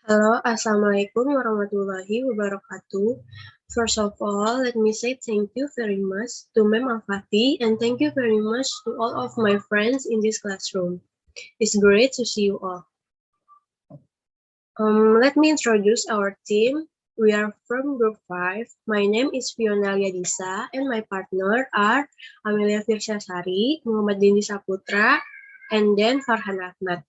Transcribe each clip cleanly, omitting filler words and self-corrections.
Halo, Assalamualaikum warahmatullahi wabarakatuh. First of all, let me say thank you very much to Ma'am Al-Fatih and thank you very much to all of my friends in this classroom. It's great to see you all. Let me introduce our team. We are from Group 5. My name is Fiona Liadisa and my partner are Amelia Firsyasari, Muhammad Dindi Saputra, and then Farhan Ahmad.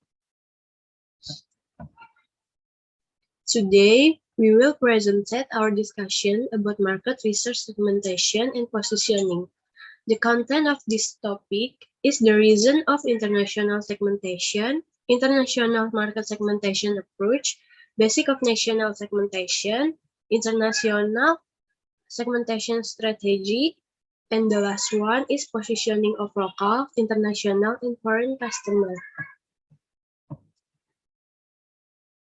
Today, we will present our discussion about market research segmentation and positioning. The content of this topic is the reason of international segmentation, international market segmentation approach, basic of national segmentation, international segmentation strategy, and the last one is positioning of local, international, and foreign customer.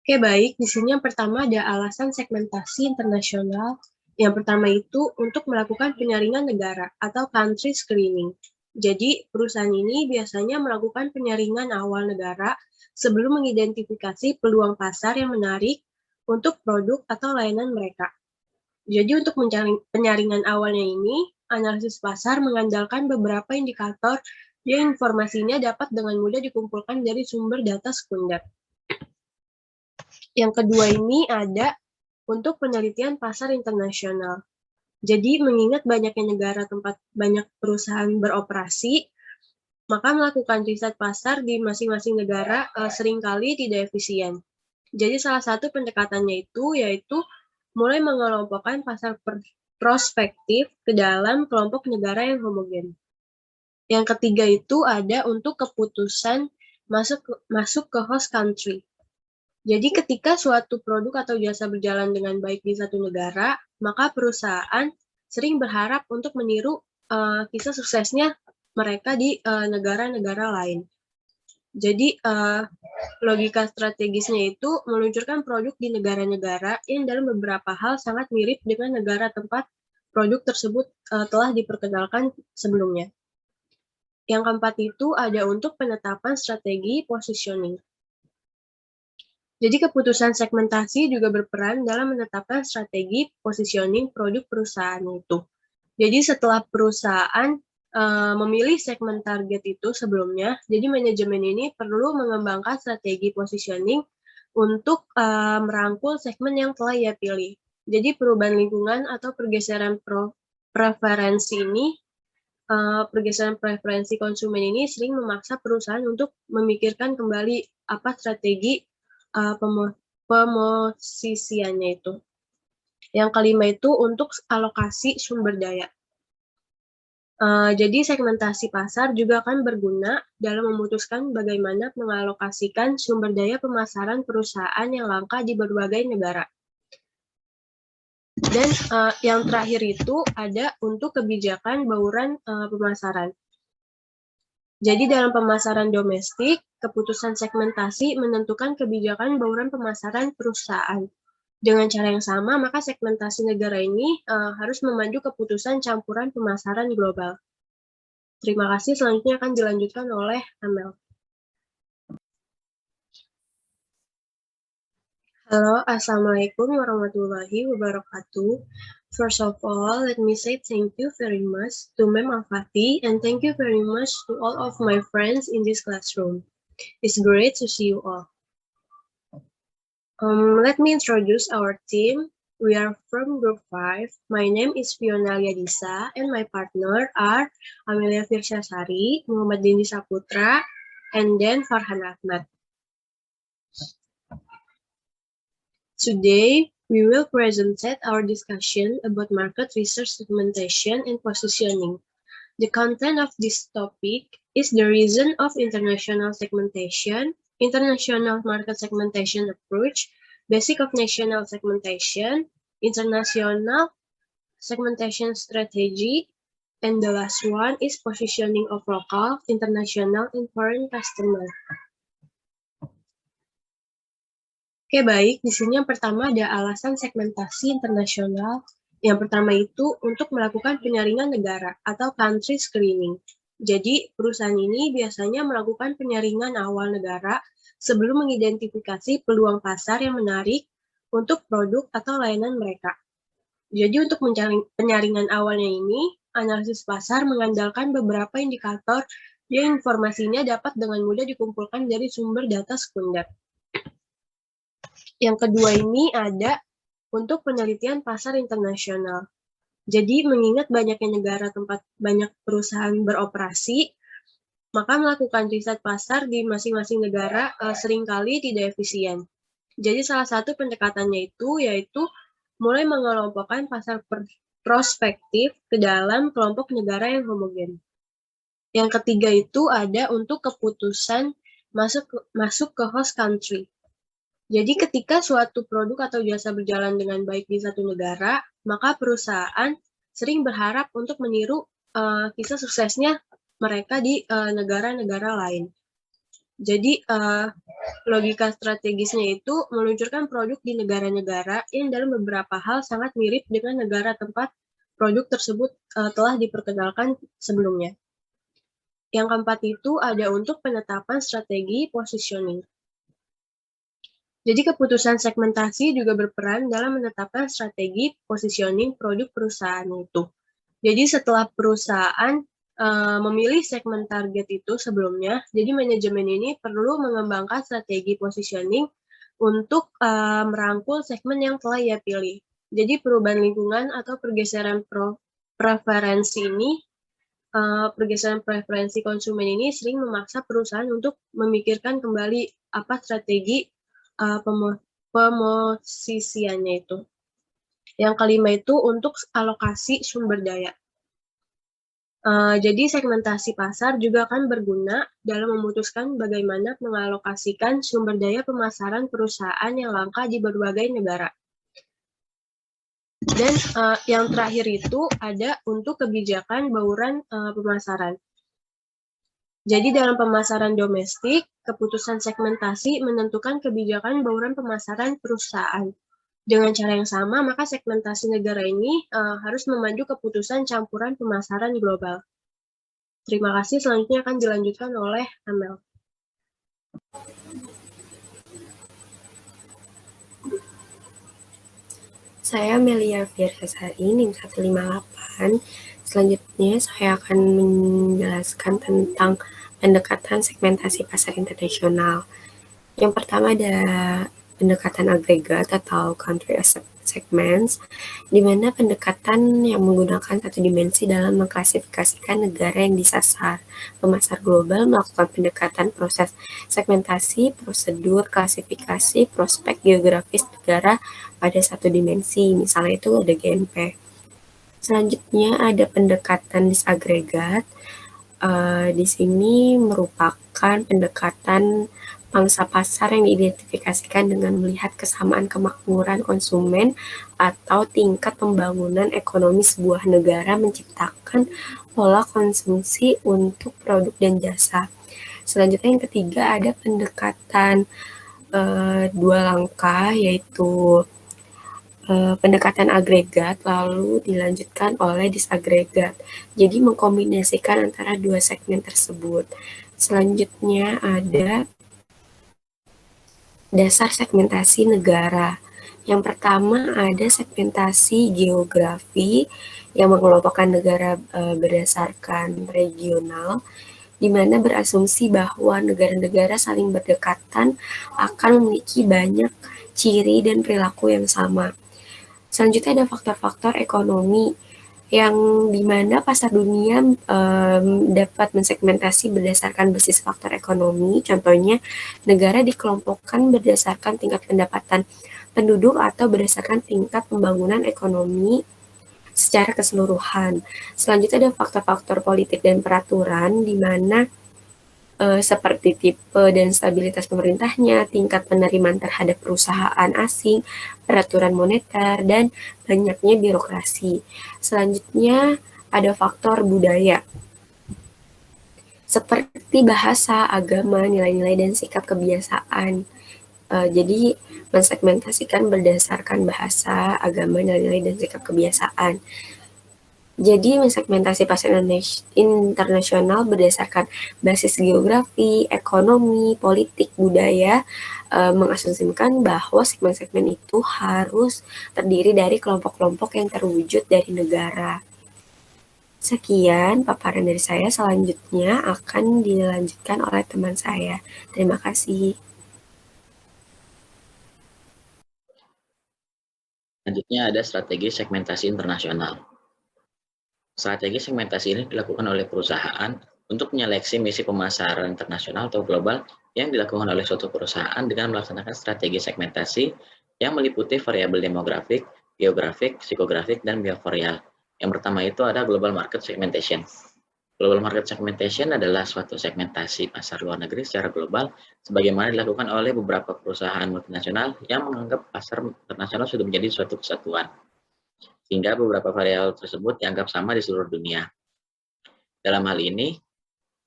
Oke, baik. Di sini yang pertama ada alasan segmentasi internasional. Yang pertama itu untuk melakukan penyaringan negara atau country screening. Jadi, perusahaan ini biasanya melakukan penyaringan awal negara sebelum mengidentifikasi peluang pasar yang menarik untuk produk atau layanan mereka. Jadi, untuk penyaringan awalnya ini, analisis pasar mengandalkan beberapa indikator yang informasinya dapat dengan mudah dikumpulkan dari sumber data sekunder. Yang kedua ini ada untuk penelitian pasar internasional. Jadi mengingat banyaknya negara tempat banyak perusahaan beroperasi, maka melakukan riset pasar di masing-masing negara seringkali tidak efisien. Jadi salah satu pendekatannya itu yaitu mulai mengelompokkan pasar prospektif ke dalam kelompok negara yang homogen. Yang ketiga itu ada untuk keputusan masuk ke host country. Jadi ketika suatu produk atau jasa berjalan dengan baik di satu negara, maka perusahaan sering berharap untuk meniru kisah suksesnya mereka di negara-negara lain. Jadi logika strategisnya itu meluncurkan produk di negara-negara yang dalam beberapa hal sangat mirip dengan negara tempat produk tersebut telah diperkenalkan sebelumnya. Yang keempat itu ada untuk penetapan strategi positioning. Jadi keputusan segmentasi juga berperan dalam menetapkan strategi positioning produk perusahaan itu. Jadi setelah perusahaan memilih segmen target itu sebelumnya, jadi manajemen ini perlu mengembangkan strategi positioning untuk merangkul segmen yang telah ia pilih. Jadi perubahan lingkungan atau pergeseran preferensi ini, pergeseran preferensi konsumen ini sering memaksa perusahaan untuk memikirkan kembali apa strategi pemosisiannya itu. Yang kelima itu untuk alokasi sumber daya. Jadi segmentasi pasar juga akan berguna dalam memutuskan bagaimana mengalokasikan sumber daya pemasaran perusahaan yang langka di berbagai negara. Dan yang terakhir itu ada untuk kebijakan bauran pemasaran. Jadi dalam pemasaran domestik, keputusan segmentasi menentukan kebijakan bauran pemasaran perusahaan. Dengan cara yang sama, maka segmentasi negara ini harus memandu keputusan campuran pemasaran global. Terima kasih, selanjutnya akan dilanjutkan oleh Amel. Halo, Assalamualaikum warahmatullahi wabarakatuh. First of all, let me say thank you very much to Ma'am Al-Fatih and thank you very much to all of my friends in this classroom. It's great to see you all. Let me introduce our team. We are from Group 5. My name is Fiona Liadisa and my partner are Amelia Firsyasari, Muhammad Dindi Saputra, and then Farhan Ahmad. Today, we will present our discussion about market research segmentation and positioning. The content of this topic is the reason of international segmentation, international market segmentation approach, basic of national segmentation, international segmentation strategy, and the last one is positioning of local, international, and foreign customer. Oke, baik. Di sini yang pertama ada alasan segmentasi internasional. Yang pertama itu untuk melakukan penyaringan negara atau country screening. Jadi, perusahaan ini biasanya melakukan penyaringan awal negara sebelum mengidentifikasi peluang pasar yang menarik untuk produk atau layanan mereka. Jadi, untuk penyaringan awalnya ini, analisis pasar mengandalkan beberapa indikator yang informasinya dapat dengan mudah dikumpulkan dari sumber data sekunder. Yang kedua ini ada untuk penelitian pasar internasional. Jadi, mengingat banyaknya negara tempat banyak perusahaan beroperasi, maka melakukan riset pasar di masing-masing negara seringkali tidak efisien. Jadi, salah satu pendekatannya itu yaitu mulai mengelompokkan pasar prospektif ke dalam kelompok negara yang homogen. Yang ketiga itu ada untuk keputusan masuk ke host country. Jadi ketika suatu produk atau jasa berjalan dengan baik di satu negara, maka perusahaan sering berharap untuk meniru kisah suksesnya mereka di negara-negara lain. Jadi logika strategisnya itu meluncurkan produk di negara-negara yang dalam beberapa hal sangat mirip dengan negara tempat produk tersebut telah diperkenalkan sebelumnya. Yang keempat itu ada untuk penetapan strategi positioning. Jadi keputusan segmentasi juga berperan dalam menetapkan strategi positioning produk perusahaan itu. Jadi setelah perusahaan memilih segmen target itu sebelumnya, jadi manajemen ini perlu mengembangkan strategi positioning untuk merangkul segmen yang telah ia pilih. Jadi perubahan lingkungan atau pergeseran preferensi ini, pergeseran preferensi konsumen ini sering memaksa perusahaan untuk memikirkan kembali apa strategi pemosisiannya itu. Yang kelima itu untuk alokasi sumber daya. Jadi segmentasi pasar juga akan berguna dalam memutuskan bagaimana mengalokasikan sumber daya pemasaran perusahaan yang langka di berbagai negara. Dan yang terakhir itu ada untuk kebijakan bauran pemasaran. Jadi dalam pemasaran domestik, keputusan segmentasi menentukan kebijakan bauran pemasaran perusahaan. Dengan cara yang sama, maka segmentasi negara ini harus memandu keputusan campuran pemasaran global. Terima kasih, selanjutnya akan dilanjutkan oleh Amel. Saya Melia Firsasari, NIM 158. Selanjutnya saya akan menjelaskan tentang pendekatan segmentasi pasar internasional. Yang pertama ada pendekatan agregat atau country segments, di mana pendekatan yang menggunakan satu dimensi dalam mengklasifikasikan negara yang disasar. Pemasar global melakukan pendekatan proses segmentasi, prosedur, klasifikasi, prospek geografis negara pada satu dimensi, misalnya itu ada GNP. Selanjutnya ada pendekatan disagregat. Di sini merupakan pendekatan pangsa pasar yang diidentifikasikan dengan melihat kesamaan kemakmuran konsumen atau tingkat pembangunan ekonomi sebuah negara menciptakan pola konsumsi untuk produk dan jasa. Selanjutnya yang ketiga ada pendekatan dua langkah, yaitu pendekatan agregat lalu dilanjutkan oleh disagregat. Jadi mengkombinasikan antara dua segmen tersebut. Selanjutnya ada dasar segmentasi negara. Yang pertama ada segmentasi geografi yang mengelompokkan negara berdasarkan regional, di mana berasumsi bahwa negara-negara saling berdekatan akan memiliki banyak ciri dan perilaku yang sama. Selanjutnya ada faktor-faktor ekonomi yang dimana pasar dunia dapat mensegmentasi berdasarkan basis faktor ekonomi. Contohnya, negara dikelompokkan berdasarkan tingkat pendapatan penduduk atau berdasarkan tingkat pembangunan ekonomi secara keseluruhan. Selanjutnya ada faktor-faktor politik dan peraturan, di mana seperti tipe dan stabilitas pemerintahnya, tingkat penerimaan terhadap perusahaan asing, peraturan moneter, dan banyaknya birokrasi. Selanjutnya ada faktor budaya, seperti bahasa, agama, nilai-nilai, dan sikap kebiasaan. Jadi mensegmentasikan berdasarkan bahasa, agama, nilai-nilai, dan sikap kebiasaan. Jadi mensegmentasi pasar internasional berdasarkan basis geografi, ekonomi, politik, budaya, mengasumsikan bahwa segmen-segmen itu harus terdiri dari kelompok-kelompok yang terwujud dari negara. Sekian paparan dari saya, selanjutnya akan dilanjutkan oleh teman saya. Terima kasih. Selanjutnya ada strategi segmentasi internasional. Strategi segmentasi ini dilakukan oleh perusahaan untuk menyeleksi misi pemasaran internasional atau global yang dilakukan oleh suatu perusahaan dengan melaksanakan strategi segmentasi yang meliputi variabel demografik, geografik, psikografik, dan behavioral. Yang pertama itu ada global market segmentation. Global market segmentation adalah suatu segmentasi pasar luar negeri secara global sebagaimana dilakukan oleh beberapa perusahaan multinasional yang menganggap pasar internasional sudah menjadi suatu kesatuan, sehingga beberapa variabel tersebut dianggap sama di seluruh dunia. Dalam hal ini,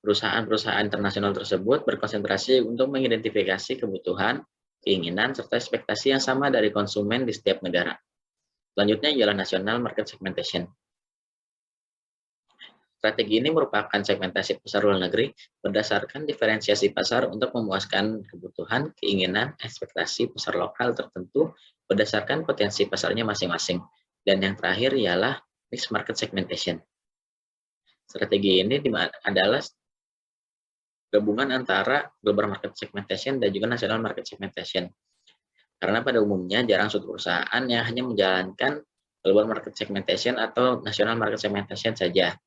perusahaan-perusahaan internasional tersebut berkonsentrasi untuk mengidentifikasi kebutuhan, keinginan, serta ekspektasi yang sama dari konsumen di setiap negara. Selanjutnya ialah national market segmentation. Strategi ini merupakan segmentasi pasar luar negeri berdasarkan diferensiasi pasar untuk memuaskan kebutuhan, keinginan, ekspektasi pasar lokal tertentu berdasarkan potensi pasarnya masing-masing. Dan yang terakhir ialah mixed market segmentation. Strategi ini adalah gabungan antara global market segmentation dan juga national market segmentation. Karena pada umumnya jarang suatu perusahaan yang hanya menjalankan global market segmentation atau national market segmentation saja.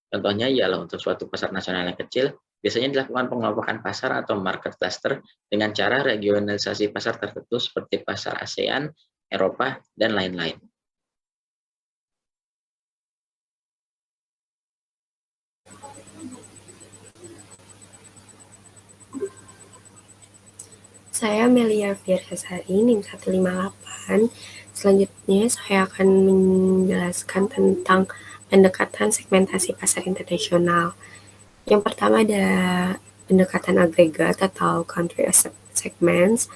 Contohnya ialah untuk suatu pasar nasional yang kecil, biasanya dilakukan pengelompokan pasar atau market cluster dengan cara regionalisasi pasar tertentu seperti pasar ASEAN, Eropa, dan lain-lain. Saya Melia Firsasari, NIM 158. Selanjutnya saya akan menjelaskan tentang pendekatan segmentasi pasar internasional. Yang pertama ada pendekatan agregat atau country segments,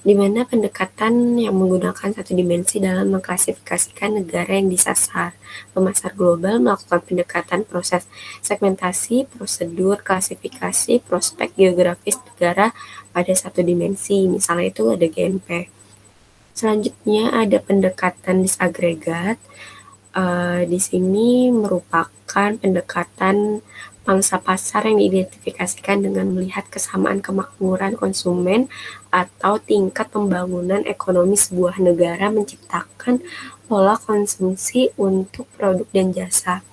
di mana pendekatan yang menggunakan satu dimensi dalam mengklasifikasikan negara yang disasar. Pemasar global melakukan pendekatan proses segmentasi, prosedur, klasifikasi, prospek geografis negara pada satu dimensi, misalnya itu ada GNP. Selanjutnya ada pendekatan disagregat. Di sini merupakan pendekatan pangsa pasar yang diidentifikasikan dengan melihat kesamaan kemakmuran konsumen atau tingkat pembangunan ekonomi sebuah negara menciptakan pola konsumsi untuk produk dan jasa.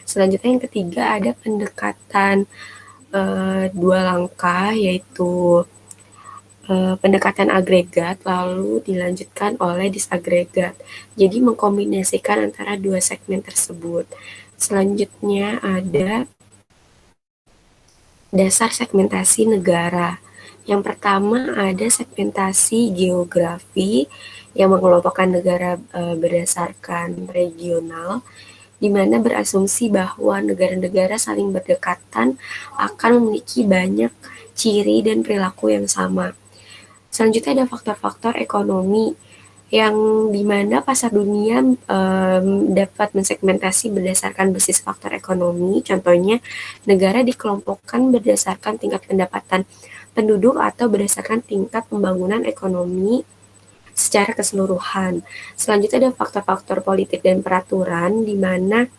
Selanjutnya yang ketiga ada pendekatan dua langkah, yaitu pendekatan agregat lalu dilanjutkan oleh disagregat. Jadi mengkombinasikan antara dua segmen tersebut. Selanjutnya ada dasar segmentasi negara. Yang pertama ada segmentasi geografi yang mengelompokkan negara berdasarkan regional, di mana berasumsi bahwa negara-negara saling berdekatan akan memiliki banyak ciri dan perilaku yang sama. Selanjutnya ada faktor-faktor ekonomi yang dimana pasar dunia dapat mensegmentasi berdasarkan basis faktor ekonomi. Contohnya, negara dikelompokkan berdasarkan tingkat pendapatan penduduk atau berdasarkan tingkat pembangunan ekonomi secara keseluruhan. Selanjutnya ada faktor-faktor politik dan peraturan, di mana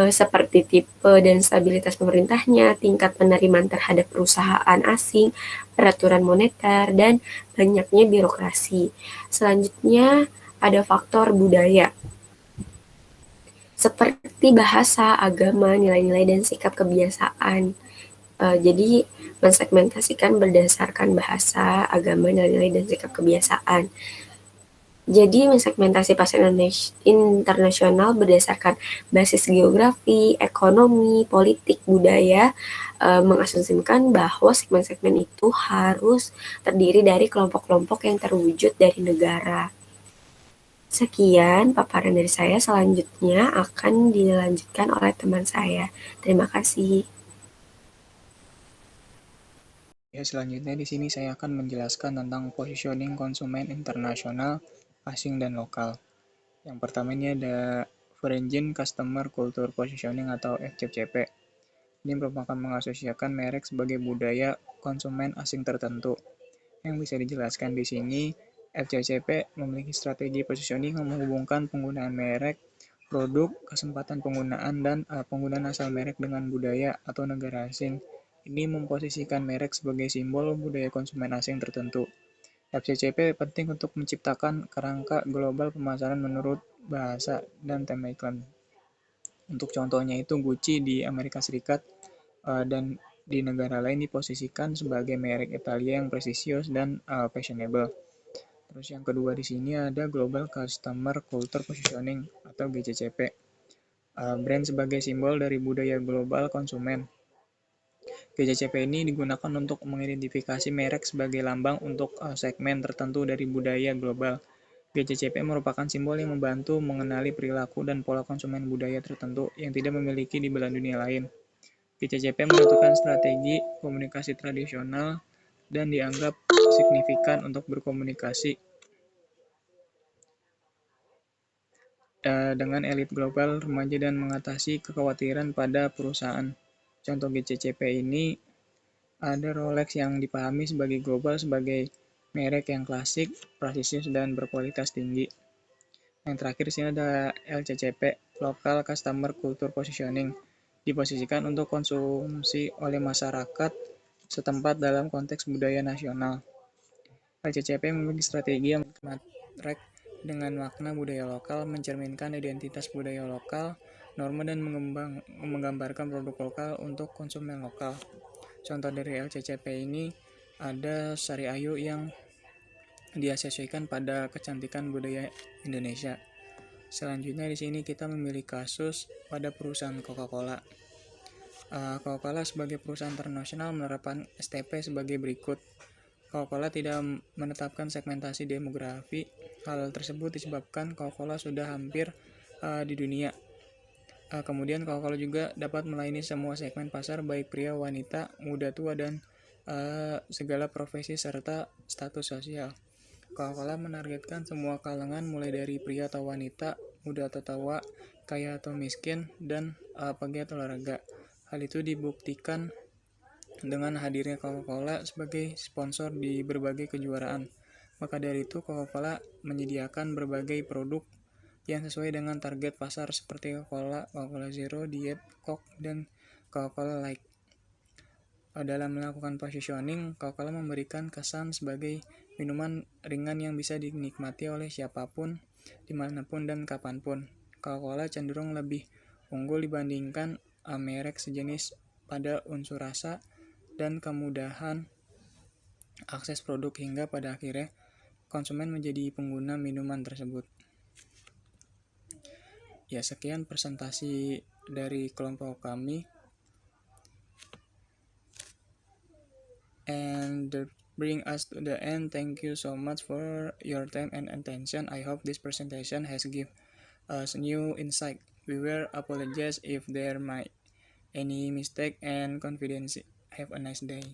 seperti tipe dan stabilitas pemerintahnya, tingkat penerimaan terhadap perusahaan asing, peraturan moneter, dan banyaknya birokrasi. Selanjutnya ada faktor budaya, seperti bahasa, agama, nilai-nilai, dan sikap kebiasaan. Jadi mensegmentasikan berdasarkan bahasa, agama, nilai-nilai, dan sikap kebiasaan. Jadi mensegmentasi pasar internasional berdasarkan basis geografi, ekonomi, politik, budaya, mengasumsikan bahwa segmen-segmen itu harus terdiri dari kelompok-kelompok yang terwujud dari negara. Sekian paparan dari saya, selanjutnya akan dilanjutkan oleh teman saya. Terima kasih. Ya, selanjutnya di sini saya akan menjelaskan tentang positioning konsumen internasional, asing, dan lokal. Yang pertama ini ada Branding Customer Culture Positioning atau FCCP. Ini merupakan mengasosiasikan merek sebagai budaya konsumen asing tertentu. Yang bisa dijelaskan di sini, FCCP memiliki strategi positioning yang menghubungkan penggunaan merek, produk, kesempatan penggunaan, dan penggunaan asal merek dengan budaya atau negara asing. Ini memposisikan merek sebagai simbol budaya konsumen asing tertentu. FCCP penting untuk menciptakan kerangka global pemasaran menurut bahasa dan tema iklan. Untuk contohnya itu Gucci di Amerika Serikat dan di negara lain diposisikan sebagai merek Italia yang presisius dan fashionable. Terus yang kedua di sini ada Global Customer Culture Positioning atau GCCP. Brand sebagai simbol dari budaya global konsumen. GCCP ini digunakan untuk mengidentifikasi merek sebagai lambang untuk segmen tertentu dari budaya global. GCCP merupakan simbol yang membantu mengenali perilaku dan pola konsumen budaya tertentu yang tidak memiliki di belahan dunia lain. GCCP menentukan strategi komunikasi tradisional dan dianggap signifikan untuk berkomunikasi dengan elit global, remaja, dan mengatasi kekhawatiran pada perusahaan. Contoh GCCP ini ada Rolex yang dipahami sebagai global sebagai merek yang klasik, presisius, dan berkualitas tinggi. Yang terakhir di sini ada LCCP, Local Customer Culture Positioning, diposisikan untuk konsumsi oleh masyarakat setempat dalam konteks budaya nasional. LCCP memiliki strategi yang merek dengan makna budaya lokal, mencerminkan identitas budaya lokal, norma dan menggambarkan produk lokal untuk konsumen lokal. Contoh dari LCCP ini ada Sari Ayu yang diasosiasikan pada kecantikan budaya Indonesia. Selanjutnya di sini kita memiliki kasus pada perusahaan Coca-Cola. Coca-Cola sebagai perusahaan internasional menerapkan STP sebagai berikut. Coca-Cola tidak menetapkan segmentasi demografi. Hal tersebut disebabkan Coca-Cola sudah hampir di dunia. Kemudian Coca-Cola juga dapat melayani semua segmen pasar baik pria, wanita, muda, tua, dan segala profesi serta status sosial. Coca-Cola menargetkan semua kalangan mulai dari pria atau wanita, muda atau tua, kaya atau miskin, dan pegiat olahraga. Hal itu dibuktikan dengan hadirnya Coca-Cola sebagai sponsor di berbagai kejuaraan. Maka dari itu Coca-Cola menyediakan berbagai produk yang sesuai dengan target pasar seperti Coca-Cola, Coca-Cola Zero, Diet, Coke, dan Coca-Cola Light. Dalam melakukan positioning, Coca-Cola memberikan kesan sebagai minuman ringan yang bisa dinikmati oleh siapapun, dimanapun, dan kapanpun. Coca-Cola cenderung lebih unggul dibandingkan merek sejenis pada unsur rasa dan kemudahan akses produk hingga pada akhirnya konsumen menjadi pengguna minuman tersebut. Ya, sekian presentasi dari kelompok kami. And bring us to the end. Thank you so much for your time and attention. I hope this presentation has given us new insight. We will apologize if there might any mistake and confidence. Have a nice day.